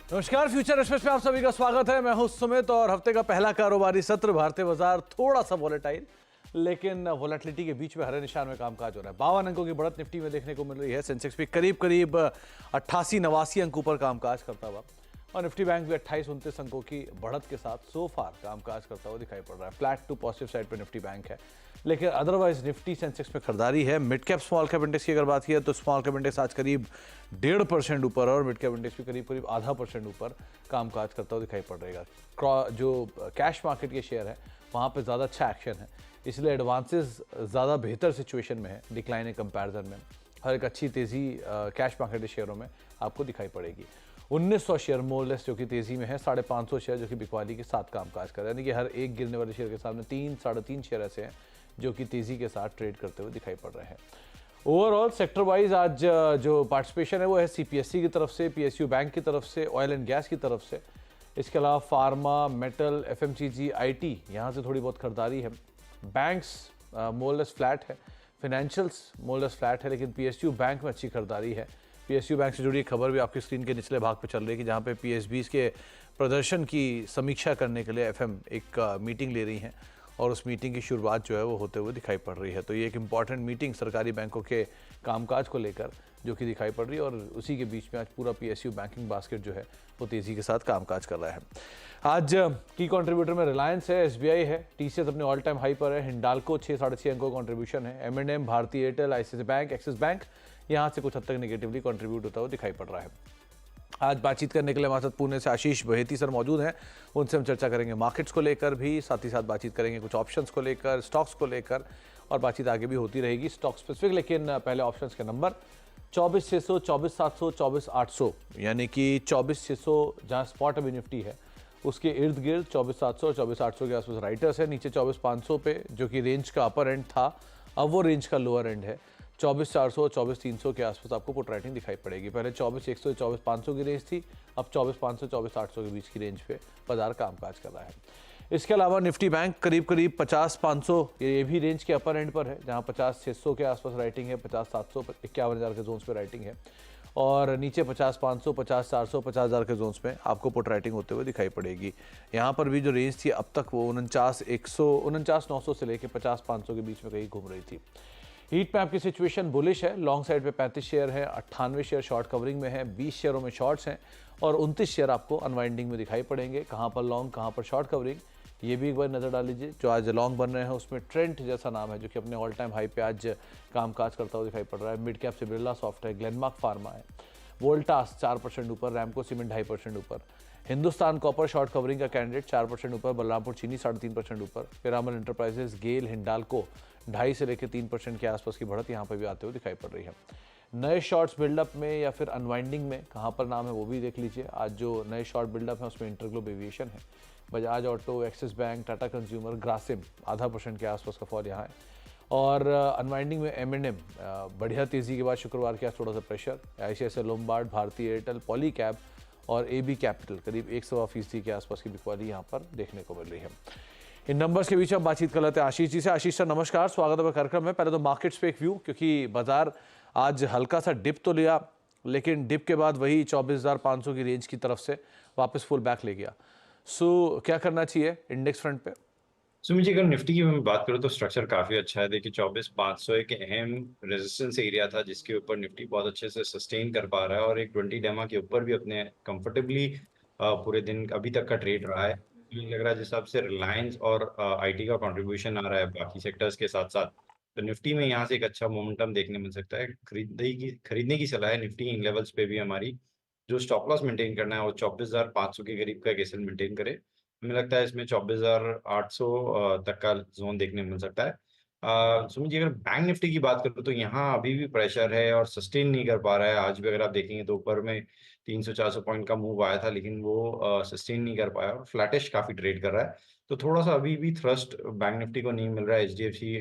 नमस्कार, future express में आप सभी का स्वागत है। मैं हूं सुमित और हफ्ते का पहला कारोबारी सत्र भारतीय बाजार थोड़ा सा वॉलेटाइल, लेकिन वॉलेटिलिटी के बीच में हरे निशान में कामकाज हो रहा है। 52 अंकों की बढ़त निफ्टी में देखने को मिल रही है। सेंसेक्स भी करीब करीब 88-89 अंकों पर कामकाज करता हुआ और निफ्टी बैंक भी 28-29 अंकों की बढ़त के साथ सो फार कामकाज करता हुआ दिखाई पड़ रहा है। फ्लैट टू पॉजिटिव साइड पर निफ्टी बैंक है, लेकिन अदरवाइज निफ्टी सेंसेक्स में खरीदारी है। Mid cap small cap index की अगर बात की तो स्मॉल कैप इंडेक्स आज करीब 1.5% ऊपर और मिड कैप इंडेक्स भी करीब करीब 0.5% ऊपर कामकाज करता हुआ दिखाई पड़ रहेगा। जो कैश मार्केट के शेयर है वहाँ पे ज़्यादा अच्छा एक्शन है, इसलिए एडवांसेस ज़्यादा बेहतर सिचुएशन में है डिक्लाइन के कंपैरिजन में। हर एक अच्छी तेज़ी कैश मार्केट के शेयरों में आपको दिखाई पड़ेगी। 1900 शेयर मोरलेस जो कि तेज़ी में है, 550 शेयर जो कि बिकवाली के साथ कामकाज कर रहे हैं, यानी कि हर एक गिरने वाले शेयर के सामने 3-3.5 शेयर ऐसे हैं जो कि तेज़ी के साथ ट्रेड करते हुए दिखाई पड़ रहे हैं। ओवरऑल सेक्टर वाइज आज जो पार्टिसिपेशन है वो है सीपीएससी की तरफ से, पीएसयू बैंक की तरफ से, ऑयल एंड गैस की तरफ से। इसके अलावा फार्मा, मेटल, एफएमसीजी, आईटी, यहाँ से थोड़ी बहुत खरीदारी है। बैंक्स मोरलेस फ्लैट है, फाइनेंशियल्स मोरलेस फ्लैट है, लेकिन पीएसयू बैंक में अच्छी खरीदारी है। पीएसयू बैंक से जुड़ी खबर भी आपकी स्क्रीन के निचले भाग पर चल रही है कि जहाँ पे पीएसबीज के प्रदर्शन की समीक्षा करने के लिए एफएम एक मीटिंग ले रही हैं और उस मीटिंग की शुरुआत जो है वो होते हुए दिखाई पड़ रही है। तो ये एक इम्पॉर्टेंट मीटिंग सरकारी बैंकों के कामकाज को लेकर जो कि दिखाई पड़ रही है और उसी के बीच में आज पूरा पीएसयू बैंकिंग बास्केट जो है वो तेज़ी के साथ कामकाज कर रहा है। आज की कंट्रीब्यूटर में रिलायंस है, एसबीआई है, टीसीएस अपने ऑल टाइम हाई पर है, हिंडाल्को 6-6.5 अंकों का कंट्रीब्यूशन है, एम&एम, भारतीय Airtel, ICICI bank, axis bank यहाँ से कुछ हद तक नेगेटिवली कंट्रीब्यूट होता हुआ दिखाई पड़ रहा है। आज बातचीत करने के लिए हमारे साथ पुणे से आशीष बहेती सर मौजूद हैं। उनसे हम चर्चा करेंगे मार्केट्स को लेकर भी, साथ ही साथ बातचीत करेंगे कुछ ऑप्शंस को लेकर, स्टॉक्स को लेकर, और बातचीत आगे भी होती रहेगी स्टॉक स्पेसिफिक। लेकिन पहले ऑप्शंस के नंबर 24,600, 24,700, 24,800, यानी कि 24,600 जहाँ स्पॉट अभी निफ्टी है उसके इर्द गिर्द 24,700 और 24,800 के आसपास राइटर्स है। नीचे 24,500 पे जो कि रेंज का अपर एंड था, अब वो रेंज का लोअर एंड है। 24,400, 24,300 के आसपास आपको पुट राइटिंग दिखाई पड़ेगी। पहले 24,100, 24,500 की रेंज थी, अब 24,500, 24,800 के बीच की रेंज पे बाजार कामकाज कर रहा है। इसके अलावा निफ्टी बैंक करीब करीब 50,500 ये भी रेंज के अपर एंड पर है, जहां 50,600 के आसपास राइटिंग है, 50,700, 51,000 के जोन्स पे राइटिंग है, और नीचे 50,500, 50,400, 50,000 के जोन्स में आपको पुट राइटिंग होते हुए दिखाई पड़ेगी। यहाँ पर भी जो रेंज थी अब तक वो 49,900 से लेकर 50,500 के बीच में कहीं घूम रही थी। हीट मैप की सिचुएशन बुलिश है। लॉन्ग साइड पे 35 शेयर है, 98 शेयर शॉर्ट कवरिंग में है, 20 शेयरों में शॉर्ट्स हैं और 29 शेयर आपको अनवाइंडिंग में दिखाई पड़ेंगे। कहाँ पर लॉन्ग, कहाँ पर शॉर्ट कवरिंग, ये भी एक बार नज़र डाल लीजिए। जो आज लॉन्ग बन रहे हैं उसमें ट्रेंट जैसा नाम है जो कि अपने ऑल टाइम हाई पे आज कामकाज करता हुआ दिखाई पड़ रहा है। मिड कैप से बिरला सॉफ्ट है, ग्लेनमार्क फार्मा है, वोल्टास 4% ऊपर, रैमको सीमेंट 2.5% ऊपर, हिंदुस्तान कॉपर शॉर्ट कवरिंग का कैंडिडेट 4% ऊपर, बलरामपुर चीनी 3.5% ऊपर, पिरामल एंटरप्राइजेस, गेल, हिंडाल्को 2.5 से लेकर 3% के आसपास की बढ़त यहाँ पर भी आते हुए दिखाई पड़ रही है। नए शॉर्ट्स बिल्डअप में या फिर अनवाइंडिंग में कहाँ पर नाम है वो भी देख लीजिए। आज जो नए शॉर्ट बिल्डअप है उसमें इंटरग्लोब एविएशन है, Bajaj auto, axis bank, Tata consumer, Grasim 0.5% के आसपास का फॉल यहाँ है। और अनवाइंडिंग में एम&एम बढ़िया तेज़ी के बाद शुक्रवार के आज थोड़ा सा प्रेशर, आईसीआईसीआई लोम्बार्ड, भारतीय एयरटेल, पॉली कैब और एबी कैपिटल करीब 1.25% के आसपास की बिकवाली यहाँ पर देखने को मिल रही है। इन नंबर्स के बीच हम बातचीत कर लेते हैं आशीष जी से। आशीष सर नमस्कार, स्वागत है कार्यक्रम में। पहले तो मार्केट्स पे एक व्यू, क्योंकि बाजार आज हल्का सा डिप तो लिया, लेकिन डिप के बाद वही 24,500 की रेंज की तरफ से वापस फुल बैक ले गया। सो क्या करना चाहिए इंडेक्स फ्रंट पे? सुमित जी, अगर निफ्टी की मैं बात करूं तो स्ट्रक्चर काफी अच्छा है। देखिए 24,500 एक अहम रेजिस्टेंस एरिया था जिसके ऊपर निफ्टी बहुत अच्छे से सस्टेन कर पा रहा है और एक 20 डेमा के ऊपर भी अपने कंफर्टेबली पूरे दिन अभी तक का ट्रेड रहा है। मुझे लग रहा है जिस हिसाब से रिलायंस और आईटी का कंट्रीब्यूशन आ रहा है बाकी सेक्टर्स के साथ साथ, तो निफ्टी में यहाँ से एक अच्छा मोमेंटम देखने मिल सकता है। खरीदने की सलाह है निफ्टी इन लेवल्स पे भी हमारी। जो स्टॉप लॉस मेंटेन करना है वो 24,500 के करीब का एसएल मेंटेन करे। हमें लगता है इसमें 24,800 तक का जोन देखने को मिल सकता है। सुमित जी, अगर बैंक निफ्टी की बात करूं तो यहाँ अभी भी प्रेशर है और सस्टेन नहीं कर पा रहा है। आज भी अगर आप देखेंगे तो ऊपर में 300-400 पॉइंट का मूव आया था, लेकिन वो सस्टेन नहीं कर पाया और फ्लैटिश काफी ट्रेड कर रहा है। तो थोड़ा सा अभी भी थ्रस्ट बैंक निफ्टी को नहीं मिल रहा है। एचडीएफसी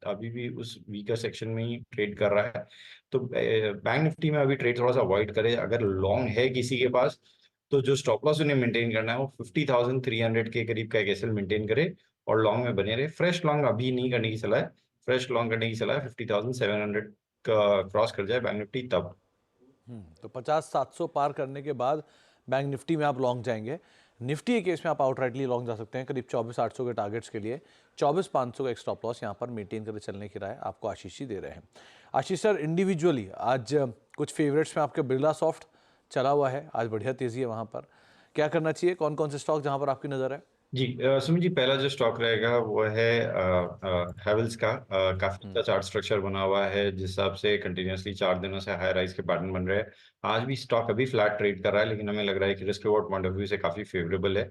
अभी भी उस वीकर सेक्शन में ही ट्रेड कर रहा है। तो बैंक निफ्टी में अभी ट्रेड थोड़ा सा अवॉइड करे। अगर लॉन्ग है किसी के पास तो जो स्टॉप लॉस उन्हें मेंटेन करना है वो 50,300 के करीब का एक एसएल मेंटेन करे और लॉन्ग में बने रहे। फ्रेश लॉन्ग अभी नहीं करने की सलाह है। फ्रेश लॉन्ग करने की सलाह है 50,700 का क्रॉस कर जाए बैंक निफ्टी तब। तो 50-700 पार करने के बाद बैंक निफ्टी में आप लॉन्ग जाएंगे। निफ्टी के केस में आप आउटराइटली लॉन्ग जा सकते हैं करीब 24,800 के टारगेट्स के लिए। 24,500 का एक स्टॉप लॉस यहाँ पर मेंटेन करके चलने की राय आपको आशीष जी दे रहे हैं। आशीष सर, इंडिविजुअली आज कुछ फेवरेट्स में आपके बिरला सॉफ्ट चला हुआ है, आज बढ़िया तेजी है वहाँ पर, क्या करना चाहिए? कौन कौन से स्टॉक जहाँ पर आपकी नज़र है? जी सुमित जी, पहला जो स्टॉक रहेगा वो है हैवेल्स का। काफी अच्छा चार्ट स्ट्रक्चर बना हुआ है, जिस हिसाब से कंटिन्यूअसली 4 दिनों से हाई राइज के पैटर्न बन रहे हैं। आज भी स्टॉक अभी फ्लैट ट्रेड कर रहा है, लेकिन हमें लग रहा है कि risk reward point of view से काफी फेवरेबल है।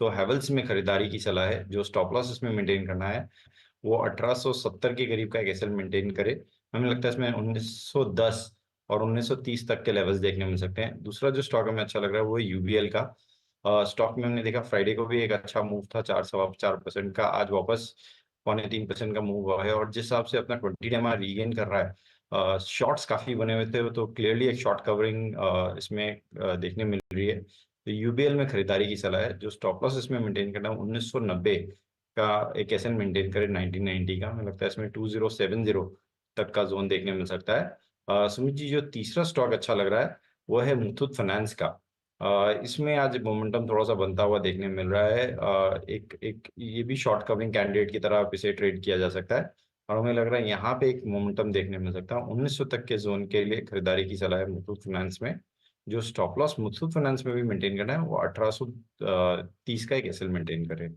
तो हैवेल्स में खरीदारी की सलाह है। जो स्टॉप लॉस इसमें मेंटेन करना है वो 1870 के करीब का एक एसएल मेंटेन करे। हमें लगता है इसमें 1910 और 1930 तक के लेवल्स देखने मिल सकते हैं। दूसरा जो स्टॉक हमें अच्छा लग रहा है वो है यूबीएल का। स्टॉक में हमने देखा फ्राइडे को भी एक अच्छा मूव था, 4.25% का। आज वापस 0.3% का मूव हुआ है, और जिस हिसाब से अपना 20 डेमा रीगेन कर रहा है, शॉर्ट्स काफी बने हुए थे, तो क्लियरली एक शॉर्ट कवरिंग इसमें देखने मिल रही है। तो यूबीएल में खरीदारी की सलाह है। जो स्टॉप लॉस इसमें मेंटेन करना है 1990 का एक एसएन मेंटेन करे 1990 का। हमें लगता है इसमें 2070 तक का जोन देखने मिल सकता है। सुमित जी, जो तीसरा स्टॉक अच्छा लग रहा है वो है मुथूट फाइनेंस का। इसमें आज मोमेंटम थोड़ा सा बनता हुआ देखने मिल रहा है। एक एक ये भी शॉर्ट कवरिंग कैंडिडेट की तरह आप इसे ट्रेड किया जा सकता है, और हमें लग रहा है यहाँ पे एक मोमेंटम देखने मिल सकता है। 1900 तक के जोन के लिए खरीदारी की सलाह है मुथूट फाइनेंस में। जो स्टॉप लॉस मुथूट फाइनेंस में भी मेंटेन करना है वो 1830 का एक एसएल मेंटेन करे।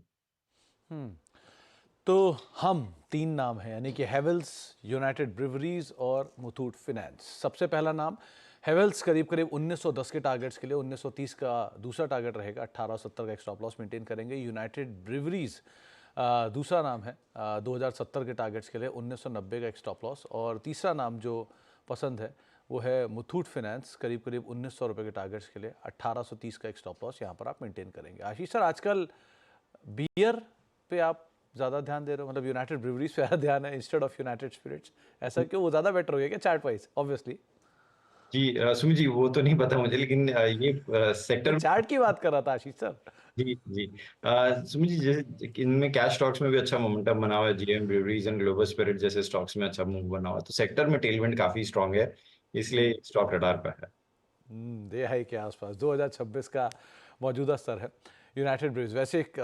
तो हम तीन नाम हैं, यानी कि हेवल्स, यूनाइटेड ब्रिवरीज और मुथूट फिनेंस। सबसे पहला नाम हेवल्स, करीब करीब 1910 के टारगेट्स के लिए 1930 का दूसरा टारगेट रहेगा, 1870 का एक स्टॉप लॉस मेंटेन करेंगे। यूनाइटेड ब्रिवरीज दूसरा नाम है, 2070 के टारगेट्स के लिए 1990 का एक स्टॉप लॉस। और तीसरा नाम जो पसंद है वो है मुथूट फिनेंस, करीब करीब 1900 रुपये के टारगेट्स के लिए 1830 का एक स्टॉप लॉस यहाँ पर आप मेंटेन करेंगे। आशीष सर, आजकल बियर पे आप ज़्यादा ध्यान दे रहे हो, मतलब यूनाइटेड ब्रिवरीज पे ज़्यादा ध्यान है इंस्टेड ऑफ यूनाइटेड स्पिरिट्स, ऐसा क्यों? वो ज़्यादा बेटर हो गया क्या चार्ट वाइज? ऑब्वियसली। जी सुमित जी, वो तो नहीं पता मुझे, लेकिन ये मैं सेक्टर। चार्ट की बात कर रहा था आशीष सर। जी जी। सुमित जी, जैसे कि इनमें कैश स्टॉक्स में भी अच्छा मोमेंटम बना हुआ है। GM breweries and global spirit जैसे स्टॉक्स में अच्छा मूव बना हुआ है, तो सेक्टर में टेलविंड काफी स्ट्रांग है, इसलिए स्टॉक रडार पर है। दे हाई के आसपास 2026 का मौजूदा स्तर है यूनाइटेड ब्रिवरीज। वैसे एक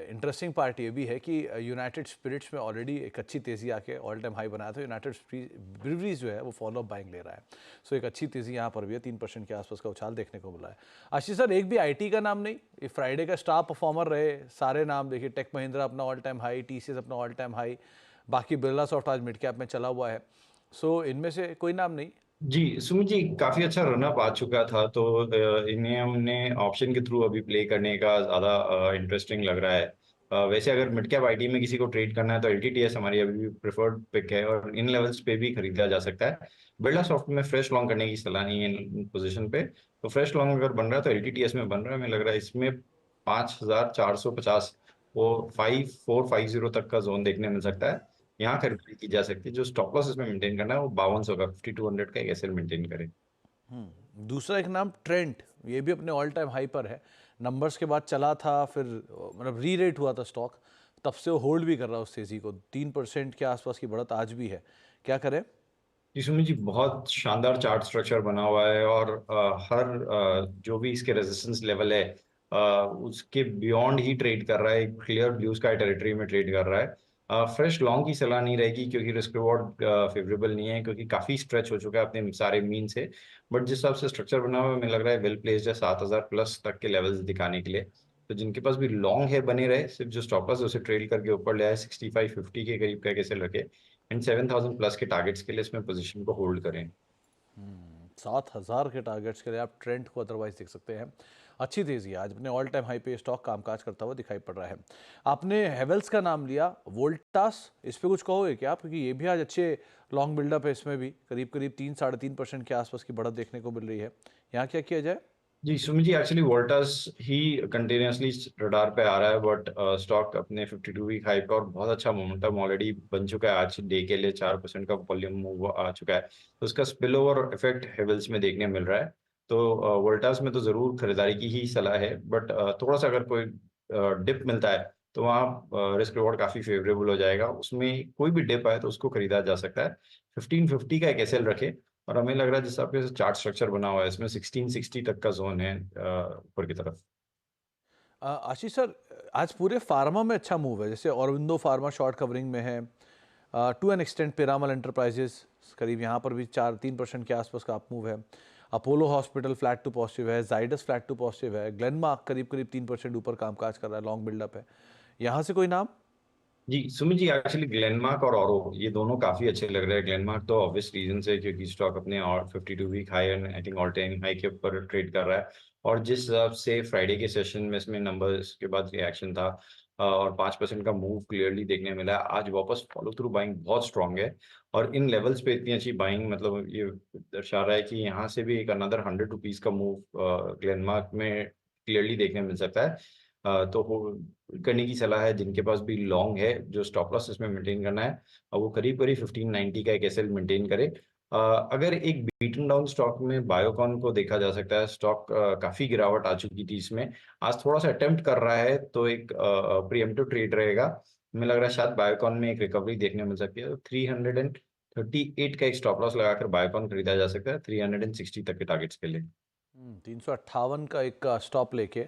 इंटरेस्टिंग पार्ट ये भी है कि यूनाइटेड स्पिरिट्स में ऑलरेडी एक अच्छी तेज़ी आके ऑल टाइम हाई बनाया था। यूनाइटेड ब्रिवरीज जो है वो फॉलो अप बाइंग ले रहा है, सो एक अच्छी तेज़ी यहाँ पर भी है, 3% के आसपास का उछाल देखने को मिला है। आशीष सर, एक भी आईटी का नाम नहीं, ये फ्राइडे का स्टार परफॉर्मर रहे सारे नाम। देखिए, टेक महिंद्रा अपना ऑल टाइम हाई, टीसीएस अपना ऑल टाइम हाई, बाकी बिरला सॉफ्ट आज मिड कैप में चला हुआ है। सो इनमें से कोई नाम नहीं? जी सुमित जी, काफी अच्छा रनअप आ चुका था, तो इन्हें हमने ऑप्शन के थ्रू अभी प्ले करने का ज्यादा इंटरेस्टिंग लग रहा है। वैसे अगर मिड कैप आईटी में किसी को ट्रेड करना है तो एलटीटीएस हमारी अभी भी प्रेफर्ड पिक है, और इन लेवल्स पे भी खरीदा जा सकता है। बिरला सॉफ्ट में फ्रेश लॉन्ग करने की सलाह नहीं है इन पोजीशन पे, तो फ्रेश लॉन्ग अगर बन रहा है तो एलटीटीएस में बन रहा है। हमें लग रहा है इसमें 5450 वो 5450 तक का जोन देखने मिल सकता है, यहाँ खरीदारी की जा सकती है। जो स्टॉप लॉस इसमें मेंटेन करना है वो 5200 का, 5200 का एक एसएल मेंटेन करे। दूसरा एक नाम ट्रेंट, ये भी अपने ऑल टाइम हाई पर है। नंबर्स के बाद चला था, फिर मतलब री रेट हुआ था स्टॉक, तब से वो होल्ड भी कर रहा है उस तेजी को। 3% के आसपास की बढ़त आज भी है, क्या करें? जी सुमित जी, बहुत शानदार चार्ट स्ट्रक्चर बना हुआ है, और हर जो भी इसके रेजिस्टेंस लेवल है उसके बियॉन्ड ही ट्रेड कर रहा है। क्लियर ब्लू स्काई टेरिटरी में ट्रेड कर रहा है। फ्रेश लॉन्ग की सलाह नहीं रहेगी, क्योंकि रिस्क रिवॉर्ड फेवरेबल नहीं है, क्योंकि काफी स्ट्रेच हो चुका है अपने सारे मीन से। बट जिस हिसाब से स्ट्रक्चर बना हुआ है, हमें लग रहा है वेल प्लेस्ड है 7000 प्लस तक के लेवल्स दिखाने के लिए। तो जिनके पास भी लॉन्ग है बने रहे, सिर्फ जो स्टॉपर्स उसे ट्रेड करके ऊपर ले आए 6550 के करीब का कैसे रखे, एंड 7000 प्लस के टारगेट्स के लिए इसमें पोजीशन को होल्ड करें। 7,000 के टारगेट्स के लिए आप ट्रेंड को अदरवाइज देख सकते हैं। अच्छी तेजी है, आज अपने ऑल टाइम हाई पे स्टॉक कामकाज करता हुआ दिखाई पड़ रहा है। आपने हेवल्स का नाम लिया, वोल्टास, इस पे कुछ कहोगे क्या? क्योंकि ये भी आज अच्छे लॉन्ग बिल्डअप है, इसमें भी करीब करीब 3-3.5% के आसपास की बढ़त देखने को मिल रही है। यहाँ क्या किया जाए? जी सुमित जी, एक्चुअली वोल्टास ही कंटिन्यूसली रडार पे आ रहा है, बट स्टॉक अपने 52 वीक हाई पे और बहुत अच्छा मोमेंटम ऑलरेडी बन चुका है। आज डे के लिए 4% का वॉल्यूम मूव आ चुका है, तो उसका स्पिल ओवर इफेक्ट हेवल्स में देखने मिल रहा है। तो वोल्टास में तो जरूर खरीदारी की ही सलाह है, बट थोड़ा सा अगर कोई डिप मिलता है तो वहाँ रिस्क रिवॉर्ड काफी फेवरेबल हो जाएगा। उसमें कोई भी डिप आए तो उसको खरीदा जा सकता है। 1550 का एक एसएल रखे, और हमें लग रहा है जिस हिसाब से चार्ट स्ट्रक्चर बना हुआ है इसमें 1660 तक का जोन है ऊपर की तरफ। आशीष सर, आज पूरे फार्मा में अच्छा मूव है, जैसे औरबिंदो फार्मा शॉर्ट कवरिंग में है, to an extent Piramal enterprises करीब यहाँ पर भी 4-3% के आसपास का अप मूव है। Apollo hospital flat to positive है, जाइडस फ्लैट टू पॉजिटिव है, ग्लेनमार्क करीब करीब 3% ऊपर कामकाज कर रहा है, लॉन्ग बिल्डअप है। यहाँ से कोई नाम? जी सुमित जी, एक्चुअली ग्लेनमार्क और औरो ये दोनों काफी अच्छे लग रहे हैं। ग्लेनमार्क तो ऑब्वियस रीजन से, क्योंकि स्टॉक अपने और 52 week high and I think all time high के ऊपर ट्रेड कर रहा है। और जिस हिसाब से फ्राइडे के सेशन में इसमें नंबर्स के बाद रिएक्शन था और 5% का मूव क्लियरली देखने मिला है, आज वापस फॉलो थ्रू बाइंग बहुत स्ट्रांग है। और इन लेवल्स पे इतनी अच्छी बाइंग मतलब ये दर्शा रहा है कि यहाँ से भी एक अनदर 100 रुपीज का मूव ग्लेनमार्क में क्लियरली देखने मिल सकता है। तो करने की सलाह है जिनके पास भी लॉन्ग है, जो स्टॉप लॉस इसमें मेंटेन करना है और वो करीब करीब 1590 का एक एसएल मेंटेन करे। अगर एक बीटन डाउन स्टॉक में बायोकॉन को देखा जा सकता है। स्टॉक काफी गिरावट आ चुकी थी इसमें, आज थोड़ा सा अटेम्प्ट कर रहा है, तो एक प्रीएम्प्टिव ट्रेड रहेगा। हमें लग रहा है शायद बायोकॉन में एक रिकवरी देखने मिल सकती है। 338 का एक स्टॉप लॉस लगाकर बायोकॉन खरीदा जा सकता है 360 तक के टारगेट्स के लिए। 358 का एक स्टॉप लेके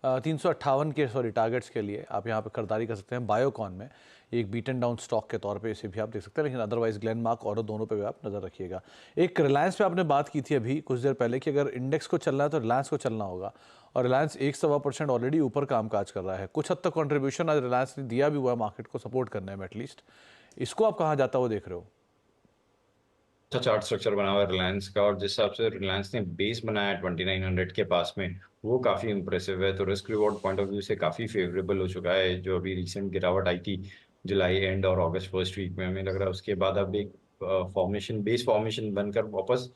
358 के टारगेट्स के लिए आप यहाँ पे खरीदारी कर सकते हैं बायोकॉन में। एक बीटन डाउन स्टॉक के तौर पे इसे भी आप देख सकते हैं, लेकिन अदरवाइज ग्लेनमार्क और दोनों पे भी आप नज़र रखिएगा। एक रिलायंस पे आपने बात की थी अभी कुछ देर पहले कि अगर इंडेक्स को चलना है तो रिलायंस को चलना होगा, और रिलायंस 1-1.25% ऑलरेडी ऊपर कामकाज कर रहा है। कुछ हद तक कॉन्ट्रीब्यूशन आज रिलायंस ने दिया भी हुआ है मार्केट को सपोर्ट करने में एटलीस्ट। इसको आप कहाँ जाता हुआ देख रहे हो? अच्छा चार्ट स्ट्रक्चर बना हुआ है रिलायंस का, और जिस हिसाब से रिलायंस ने बेस बनाया है 2900 के पास में, वो काफी इंप्रेसिव है। तो risk reward point of view से काफी फेवरेबल हो चुका है। जो अभी रिसेंट गिरावट आई थी जुलाई एंड और अगस्त फर्स्ट वीक में, हमें लग रहा है उसके बाद अब एक फॉर्मेशन बेस फॉर्मेशन बनकर वापस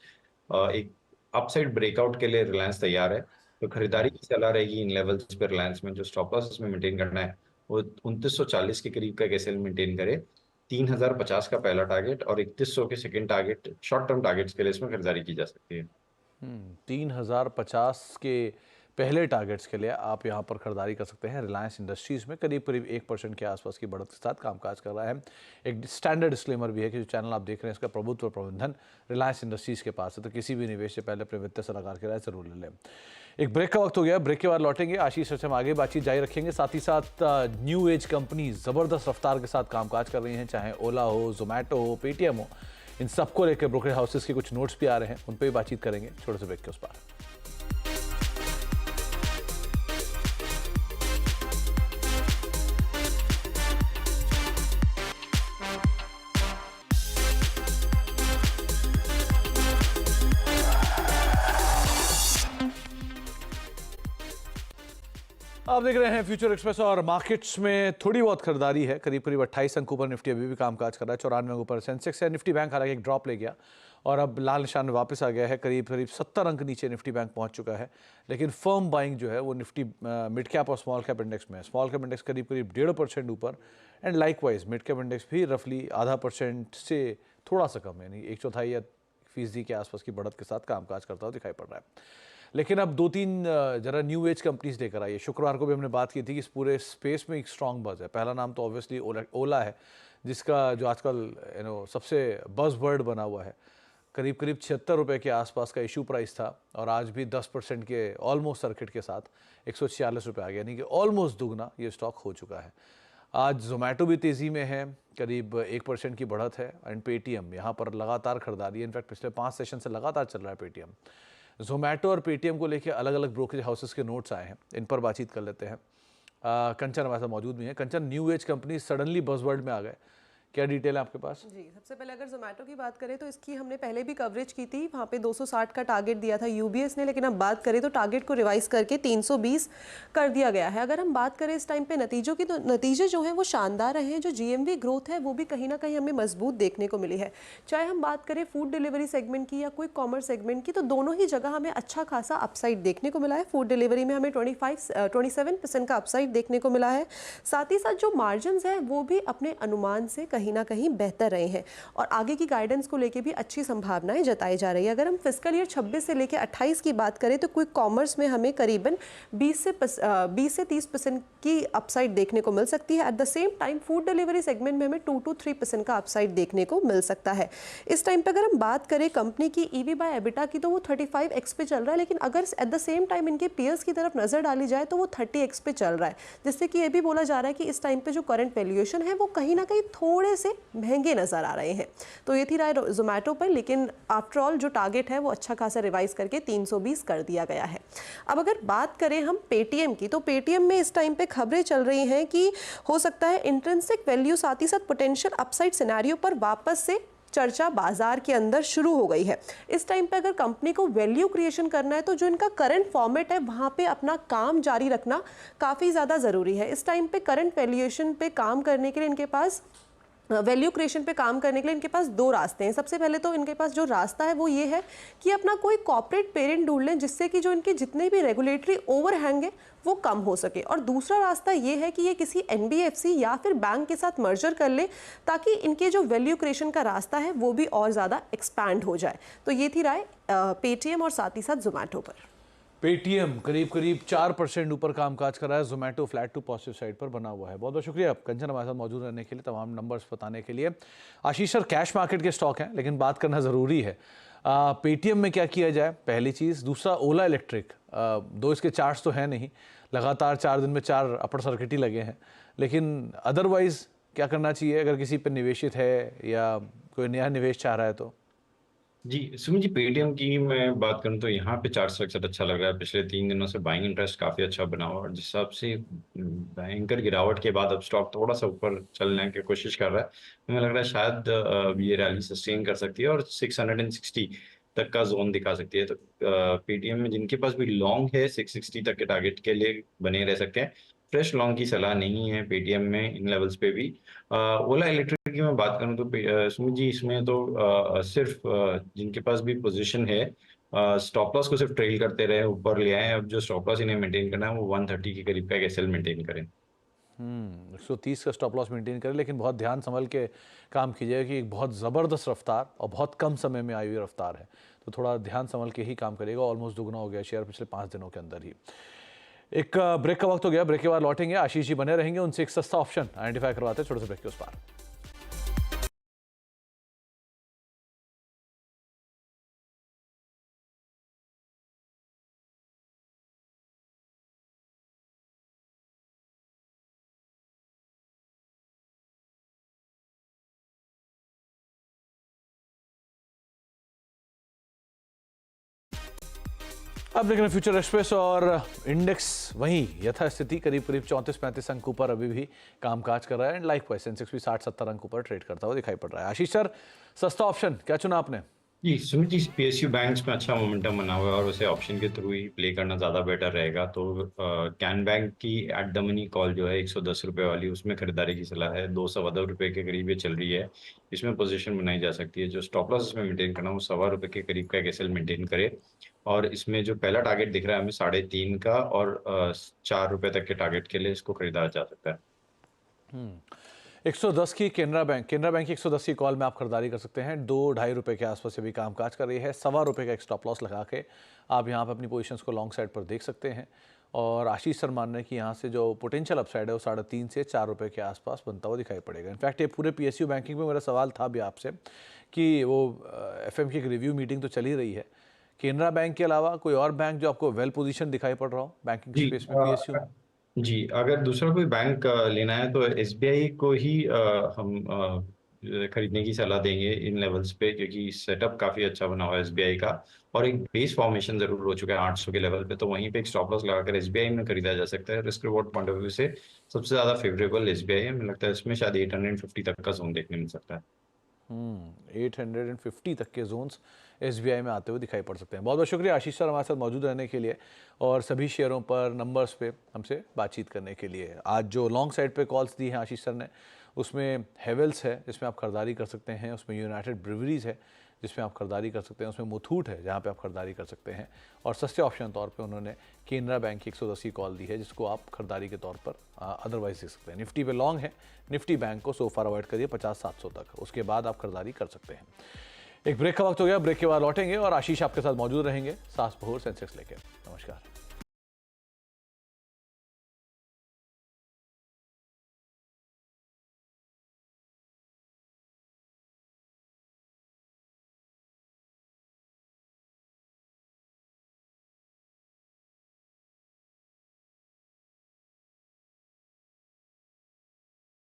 एक अपसाइड ब्रेकआउट के लिए रिलायंस तैयार है। तो खरीदारी की सलाह रहेगी इन लेवल्स पर रिलायंस में। जो स्टॉप लॉस इसमें मेंटेन करना है वो 2940 के करीब का कैसे मेंटेन करे। 3050 का पहला टारगेट और 3100 के second target short term targets के लिए इसमें खरीदारी की जा सकती है। 3050 के पहले टारगेट्स के लिए आप यहाँ पर खरीदारी कर सकते हैं। रिलायंस इंडस्ट्रीज़ में करीब करीब 1% के आसपास की बढ़त के साथ कामकाज कर रहा है। एक स्टैंडर्ड डिस्क्लेमर भी है कि जो चैनल आप देख रहे हैं इसका प्रभुत्व प्रबंधन रिलायंस इंडस्ट्रीज़ के पास है, तो किसी भी निवेश से पहले अपने वित्तीय सलाहकार की राय जरूर ले लें। एक ब्रेक का वक्त हो गया, ब्रेक के बाद लौटेंगे। आशीष सर से हम आगे बातचीत जारी रखेंगे। साथ ही साथ न्यू एज कंपनी ज़बरदस्त रफ्तार के साथ कामकाज कर रही हैं, चाहे ओला हो, जोमैटो हो, पेटीएम हो, इन सबको लेकर ब्रोकरेज हाउसेस के कुछ नोट्स भी आ रहे हैं, उन पर भी बातचीत करेंगे छोटे से ब्रेक के उस पार। आप देख रहे हैं फ्यूचर एक्सप्रेस और मार्केट्स में थोड़ी बहुत खरीदारी है। करीब करीब 28 अंक ऊपर निफ्टी अभी भी कामकाज कर रहा है। 94 ऊपर सेंसेक्स है। निफ्टी बैंक हालांकि एक ड्रॉप ले गया और अब लाल निशान में वापस आ गया है। करीब करीब 70 अंक नीचे निफ्टी बैंक पहुंच चुका है। लेकिन फर्म बाइंग जो है वो निफ्टी मिड कैप और स्मॉल कैप इंडेक्स में है। स्मॉल कैप इंडेक्स करीब करीब 1.5% ऊपर and likewise mid cap index भी रफली 0.5% से थोड़ा सा कम, यानी 1/4 या फीसदी के आसपास की बढ़त के साथ कामकाज करता हुआ दिखाई पड़ रहा है। लेकिन अब 2-3 जरा न्यू एज कंपनीज लेकर आई है। शुक्रवार को भी हमने बात की थी कि इस पूरे स्पेस में एक स्ट्रॉन्ग बज़ है। पहला नाम तो ऑब्वियसली ओला है, जिसका जो आजकल सबसे बज़ वर्ड बना हुआ है। करीब करीब 76 रुपये के आसपास का इशू प्राइस था और आज भी 10% के ऑलमोस्ट सर्किट के साथ 146 रुपये आ गया, यानी कि ऑलमोस्ट दुगना ये स्टॉक हो चुका है। आज जोमैटो भी तेज़ी में है, करीब 1% की बढ़त है। एंड पेटीएम यहाँ पर लगातार खरीदारी है। इनफैक्ट पिछले 5 सेशन से लगातार चल रहा है पेटीएम। जोमैटो और पेटीएम को लेकर अलग अलग ब्रोकरेज हाउसेस के नोट्स आए हैं, इन पर बातचीत कर लेते हैं। कंचन हमारे साथ मौजूद भी है। Kanchan, new age company suddenly buzzword में आ गए, क्या डिटेल है आपके पास? जी, सबसे पहले अगर जोमेटो की बात करें तो इसकी हमने पहले भी कवरेज की थी। वहाँ पे 260 का टारगेट दिया था यूबीएस ने, लेकिन अब बात करें तो टारगेट को रिवाइज करके 320 कर दिया गया है। अगर हम बात करें इस टाइम पे नतीजों की, तो नतीजे जो हैं वो शानदार रहे हैं। जो जीएमवी ग्रोथ है वो भी कहीं ना कहीं हमें मजबूत देखने को मिली है। चाहे हम बात करें फूड डिलीवरी सेगमेंट की या क्विक कॉमर्स सेगमेंट की, तो दोनों ही जगह हमें अच्छा खासा अपसाइड देखने को मिला है। फूड डिलीवरी में हमें 27% का अपसाइड देखने को मिला है। साथ ही साथ जो मार्जिन है वो भी अपने अनुमान से कहीं कहीं ना कहीं बेहतर रहे हैं और आगे की गाइडेंस को लेके भी अच्छी संभावनाएं जताई जा रही है। अगर हम फिस्कल ईयर 26 से लेके 28 की बात करें तो क्विक कॉमर्स में हमें करीबन 20 से 30% की अपसाइड देखने को मिल सकती है। At the same time food delivery segment में हमें 2 to 3% का अपसाइड देखने को मिल सकता है। इस टाइम पे अगर हम बात करें कंपनी की ईवी बाय एबिटा की तो वो 35x पे चल रहा है, लेकिन अगर एट द सेम टाइम इनके पीयर्स की तरफ नजर डाली जाए तो वो 30x पे चल रहा है, जिससे कि ये भी बोला जा रहा है कि इस टाइम पे जो करंट वैल्यूएशन है वो कहीं ना कहीं थोड़े से महंगे नजर आ रहे हैं। तो ये थी राय जोमेटो पर, लेकिन आफ्टरऑल जो टारगेट है वो अच्छा खासा रिवाइज करके 320 कर दिया गया है। अब अगर बात करें हम पेटीएम की, तो पेटीएम में इस टाइम पे खबरें चल रही हैं कि हो सकता है इंट्रिंसिक वैल्यू साथ ही साथ पोटेंशियल अपसाइड सिनेरियो पर वापस से चर्चा बाजार के अंदर शुरू हो गई है। इस टाइम पे अगर कंपनी को वैल्यू क्रिएशन करना है तो जो इनका करंट फॉर्मेट है वहां पे अपना काम जारी रखना काफ़ी ज़्यादा ज़रूरी है। इस टाइम पे करंट वैल्यूएशन पे काम करने के लिए इनके पास वैल्यू क्रिएशन पे काम करने के लिए इनके पास दो रास्ते हैं। सबसे पहले तो इनके पास जो रास्ता है वो ये है कि अपना कोई कॉर्पोरेट पेरेंट ढूंढ लें जिससे कि जो इनके जितने भी रेगुलेटरी ओवरहैंग है वो कम हो सके, और दूसरा रास्ता ये है कि ये किसी एनबीएफसी या फिर बैंक के साथ मर्जर कर ले ताकि इनके जो वैल्यू क्रिएशन का रास्ता है वो भी और ज़्यादा एक्सपैंड हो जाए। तो ये थी राय पेटीएम और साथ ही साथ जोमेटो पर। पेटीएम करीब करीब 4% ऊपर कामकाज कर रहा है, Zomato flat to positive side पर बना हुआ है। बहुत बहुत शुक्रिया कंचन हमारे साथ मौजूद रहने के लिए, तमाम नंबर्स बताने के लिए। आशीष सर, कैश मार्केट के स्टॉक हैं लेकिन बात करना ज़रूरी है। पेटीएम में क्या किया जाए, पहली चीज़। दूसरा, ओला इलेक्ट्रिक, दो इसके चार्ट्स तो हैं नहीं, लगातार 4 दिन में 4 अपर सर्किट ही लगे हैं, लेकिन अदरवाइज़ क्या करना चाहिए अगर किसी पर निवेशित है या कोई नया निवेश चाह रहा है तो? जी सुमित जी, पेटीएम की मैं बात करूं तो यहाँ पे चार्ट स्ट्रक्चर अच्छा लग रहा है। पिछले 3 दिनों से बाइंग इंटरेस्ट काफी अच्छा बना हुआ और जिस हिसाब से भयंकर गिरावट के बाद अब स्टॉक थोड़ा सा ऊपर चलने की कोशिश कर रहा है। हमें लग रहा है शायद ये रैली सस्टेन कर सकती है और 660 तक का जोन दिखा सकती है। तो पेटीएम में जिनके पास भी लॉन्ग है 660 तक के टारगेट के लिए बने रह सकते हैं। फ्रेश लॉन्ग की सलाह नहीं है पेटीएम में इन लेवल्स पे भी। ओला इलेक्ट्रिक की मैं बात करूं तो सुमित जी, इसमें तो सिर्फ जिनके पास भी पोजीशन है स्टॉप लॉस को सिर्फ ट्रेल करते रहे, ऊपर ले आए। अब जो स्टॉप लॉस इन्हें मेंटेन करना है वो 130 के करीब का एक एसएल मेंटेन करें। 130 का स्टॉप लॉस मेंटेन करें, लेकिन बहुत ध्यान संभल के काम कीजिएगा कि एक बहुत ज़बरदस्त रफ्तार और बहुत कम समय में आई हुई रफ्तार है, तो थोड़ा ध्यान संभल के ही काम करिएगा। ऑलमोस्ट दुगना हो गया शेयर पिछले 5 दिनों के अंदर ही। एक ब्रेक का वक्त हो गया, ब्रेक के बाद लौटेंगे। आशीष जी बने रहेंगे, उनसे एक सस्ता ऑप्शन आइडेंटिफाई करवाते हैं छोटे से ब्रेक के उस पार। अब देख रहे हैं फ्यूचर एक्सप्रेस और इंडेक्स वहीं यथास्थिति करीब करीब 34-35 अंक ऊपर अभी भी कामकाज कर रहा है। एंड लाइकवाइज सेंसेक्स भी 60-70 अंक ऊपर ट्रेड करता हुआ दिखाई पड़ रहा है। आशीष सर, सस्ता ऑप्शन क्या चुना आपने? जी सुमित जी, पीएसयू बैंक्स में अच्छा मोमेंटम बना हुआ है और उसे ऑप्शन के थ्रू ही प्ले करना ज़्यादा बेटर रहेगा। तो कैन बैंक की एट द मनी कॉल जो है 110 रुपये वाली, उसमें खरीदारी की सलाह है। 200 के करीब ये चल रही है, इसमें पोजीशन बनाई जा सकती है। जो स्टॉप लॉस इसमें मेंटेन करना वो 1.25 के करीब का एक एसएल मेंटेन करे। और इसमें जो पहला टारगेट दिख रहा है हमें 3.5 का और 4 रुपये तक के टारगेट के लिए इसको खरीदा जा सकता है। 110 की केनरा बैंक की 110 की कॉल में आप खरीदारी कर सकते हैं। 2-2.5 रुपये के आसपास से भी कामकाज कर रही है। 1.25 रुपये का एक स्टॉप लॉस लगा के आप यहाँ पर अपनी पोजीशंस को लॉन्ग साइड पर देख सकते हैं। और आशीष सर मान रहे हैं कि यहाँ से जो पोटेंशियल अपसाइड है वो 3.5 से 4 रुपये के आसपास बनता हुआ दिखाई पड़ेगा। इनफैक्ट ये पूरे पीएसयू बैंकिंग में मेरा सवाल था भी आपसे कि वो एफएम की एक रिव्यू मीटिंग तो चल ही रही है, केनरा बैंक के अलावा कोई और बैंक जो आपको वेल पोजीशन दिखाई पड़ रहा हो बैंकिंग जी स्पेस में पीएसयू में? जी, अगर दूसरा कोई बैंक लेना है तो एसबीआई को ही हम खरीदने की सलाह देंगे इन लेवल्स पे, क्योंकि सेटअप काफी अच्छा बना हुआ है एसबीआई का और एक बेस फॉर्मेशन जरूर हो चुका है 800 के लेवल पे। तो वहीं पे एक स्टॉप लॉस लगाकर एसबीआई में खरीदा जा सकता है। Risk reward point of view से सबसे ज्यादा फेवरेबल एसबीआई है। मुझे लगता है इसमें शायद 850 तक का जोन देखने मिल सकता है। 850 तक के जोन्स एसबीआई में आते हुए दिखाई पड़ सकते हैं। बहुत बहुत शुक्रिया आशीष सर हमारे साथ मौजूद रहने के लिए और सभी शेयरों पर नंबर्स पे हमसे बातचीत करने के लिए। आज जो लॉन्ग साइड पे कॉल्स दी हैं आशीष सर ने, उसमें हेवेल्स है जिसमें आप खरीदारी कर सकते हैं, उसमें यूनाइटेड ब्रूवरीज है जिसमें आप खरीदारी कर सकते हैं, उसमें मुथूट है जहाँ पे आप खरीदारी कर सकते हैं, और सस्ते ऑप्शन तौर पे उन्होंने केनरा बैंक की 110 कॉल दी है जिसको आप खरीदारी के तौर पर अदरवाइज देख सकते हैं। निफ्टी पे लॉन्ग है, निफ्टी बैंक को सो फार अवॉइड करिए 50-700 तक, उसके बाद आप खरीदारी कर सकते हैं। एक ब्रेक का वक्त हो गया, ब्रेक के बाद लौटेंगे और आशीष आपके साथ मौजूद रहेंगे सास बहू सेंसेक्स लेके। नमस्कार।